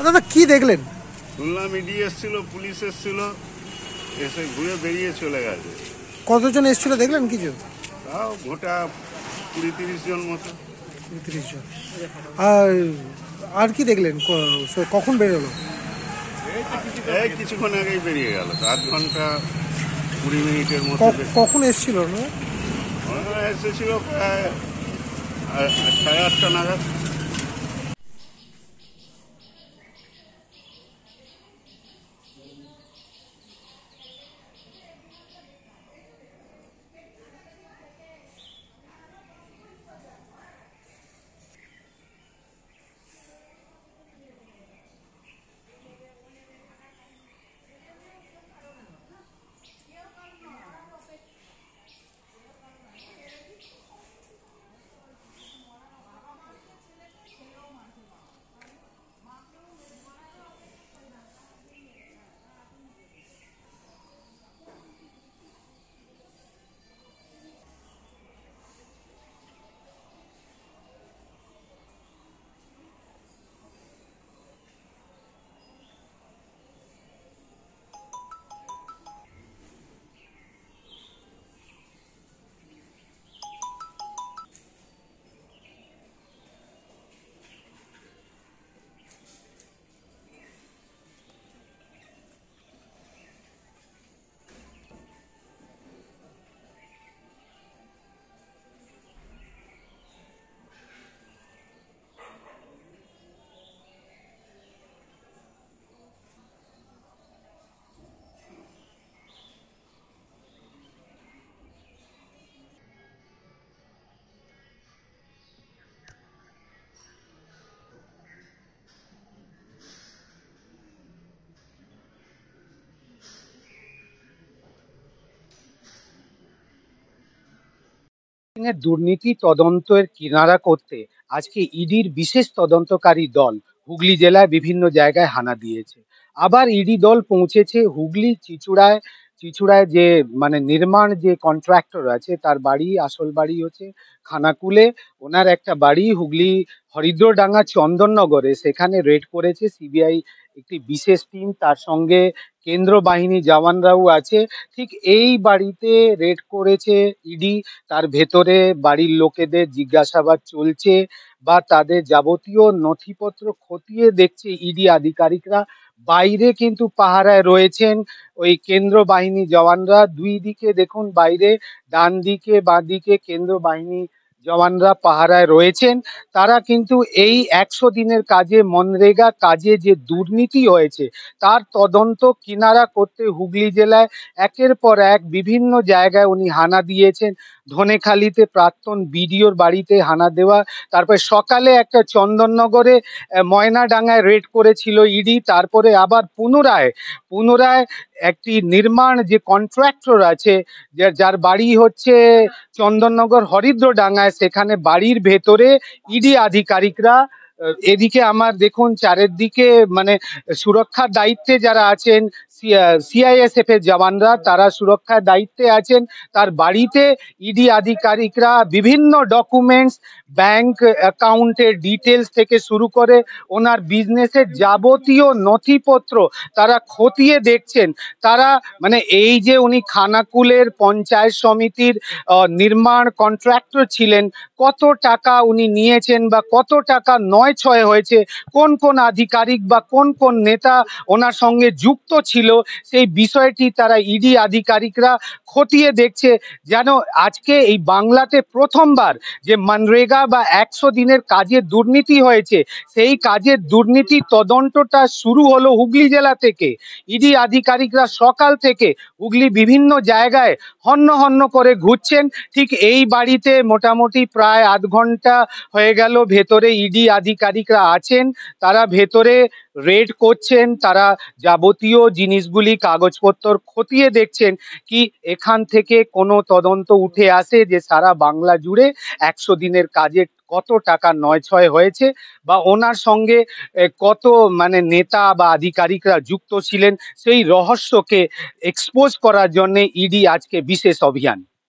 দাদা কি দেখলেন? শুনলাম ইডি এসছিল, পুলিশ এসছিল, এসে ঘুরে বেরিয়ে চলে গেছে। কতজন এসেছিল দেখলেন কিছু? তাও গোটা 20-30 জন মতো। 30 জন। আর আর কি দেখলেন? কখন বেরোলো? এই কিছুক্ষণ আগেই বেরিয়ে গেল, 8 ঘন্টা 20 মিনিটের মতো। কখন এসেছিল না? এসেছিল প্রায় 8:30 নাগাদ। দুর্নীতি তদন্তের কিনারা করতে আজকে ইডির বিশেষ তদন্তকারী দল হুগলি জেলায় বিভিন্ন জায়গায় হানা দিয়েছে। আবার ইডি দল পৌঁছেছে হুগলি চিচুড়ায়। চিচুড়ায় যে মানে নির্মাণ যে কন্ট্রাক্টর আছে তার বাড়ি, আসল বাড়ি হচ্ছে খানাকুলে। ওনার একটা বাড়ি হুগলি হরিদ্রডাঙ্গা চন্দননগরে, সেখানে রেড করেছে সিবিআই একটি বিশেষ টিম, তার সঙ্গে কেন্দ্র বাহিনী জওয়ানরাও আছে। ঠিক এই বাড়িতে রেড করেছে ইডি। তার ভেতরে বাড়ির লোকেদের জিজ্ঞাসাবাদ চলছে বা তাদের যাবতীয় নথিপত্র খতিয়ে দেখছে ইডি আধিকারিকরা। বাইরে কিন্তু পাহারায় রয়েছেন ওই কেন্দ্র বাহিনী জওয়ানরা। দুই দিকে দেখুন, বাইরে ডান দিকে বাঁ দিকে কেন্দ্র বাহিনী জওয়ানরা পাহারায় রয়েছেন। তারা কিন্তু এই 100 দিনের কাজে, মনরেগা কাজে যে দুর্নীতি হয়েছে তার তদন্ত কিনারা করতে হুগলি জেলায় একের পর এক বিভিন্ন জায়গায় উনি হানা দিয়েছেন। ধনেখালিতে প্রাক্তন বিডিওর বাড়িতে হানা দেওয়া, তারপরে সকালে একটা চন্দননগরে ময়নাডাঙ্গায় রেড করেছিল ইডি, তারপরে আবার পুনরায় একটি নির্মাণ যে কন্ট্রাক্টর আছে যার বাড়ি হচ্ছে চন্দননগর হরিদ্রডাঙ্গায়, সেখানে বাড়ির ভেতরে ইডি আধিকারিকরা এদিকে আমার দেখুন চারিদিকে মানে সুরক্ষার দায়িত্বে যারা আছেন সিআইএসএফ এর জওয়ানরা, তারা সুরক্ষার দায়িত্বে আছেন। তার বাড়িতে ইডি আধিকারিকরা বিভিন্ন ডকুমেন্টস, ব্যাংক অ্যাকাউন্টের ডিটেলস থেকে শুরু করে ওনার বিজনেসের যাবতীয় নথিপত্র তারা খতিয়ে দেখছেন। তারা মানে এই যে উনি খানাকুলের পঞ্চায়েত সমিতির নির্মাণ কন্ট্রাক্টর ছিলেন, কত টাকা উনি নিয়েছেন বা কত টাকা নয় ছয় হয়েছে, কোন কোন আধিকারিক বা কোন কোন নেতা ওনার সঙ্গে যুক্ত ছিল, সেই বিষয়টি তারা ইডি আধিকারিকরা খতিয়ে দেখছে। যেন আজকে এই বাংলাতে প্রথমবার যে মনরেগা বা 100 দিনের কাজে দুর্নীতি হয়েছে, সেই কাজের দুর্নীতি তদন্তটা শুরু হলো হুগলি জেলা থেকে। ইডি আধিকারিকরা সকাল থেকে হুগলি বিভিন্ন জায়গায় হন্য হন্য করে ঘুরছেন। ঠিক এই বাড়িতে মোটামুটি প্রায় 8 ঘন্টা হয়ে গেল ভেতরে ইডি আধিকারিকরা আছেন। তারা ভেতরে রেড করছেন, তারা যাবতীয় জিনিসগুলি কাগজপত্র খতিয়ে দেখছেন কি এখান থেকে কোনো তদন্ত উঠে আসে যে সারা বাংলা জুড়ে 100 দিনের কাজে কত টাকা নয় ছয় হয়েছে বা ওনার সঙ্গে কত মানে নেতা বা আধিকারিকরা যুক্ত ছিলেন, সেই রহস্যকে এক্সপোজ করার জন্য ইডি আজকে বিশেষ অভিযান।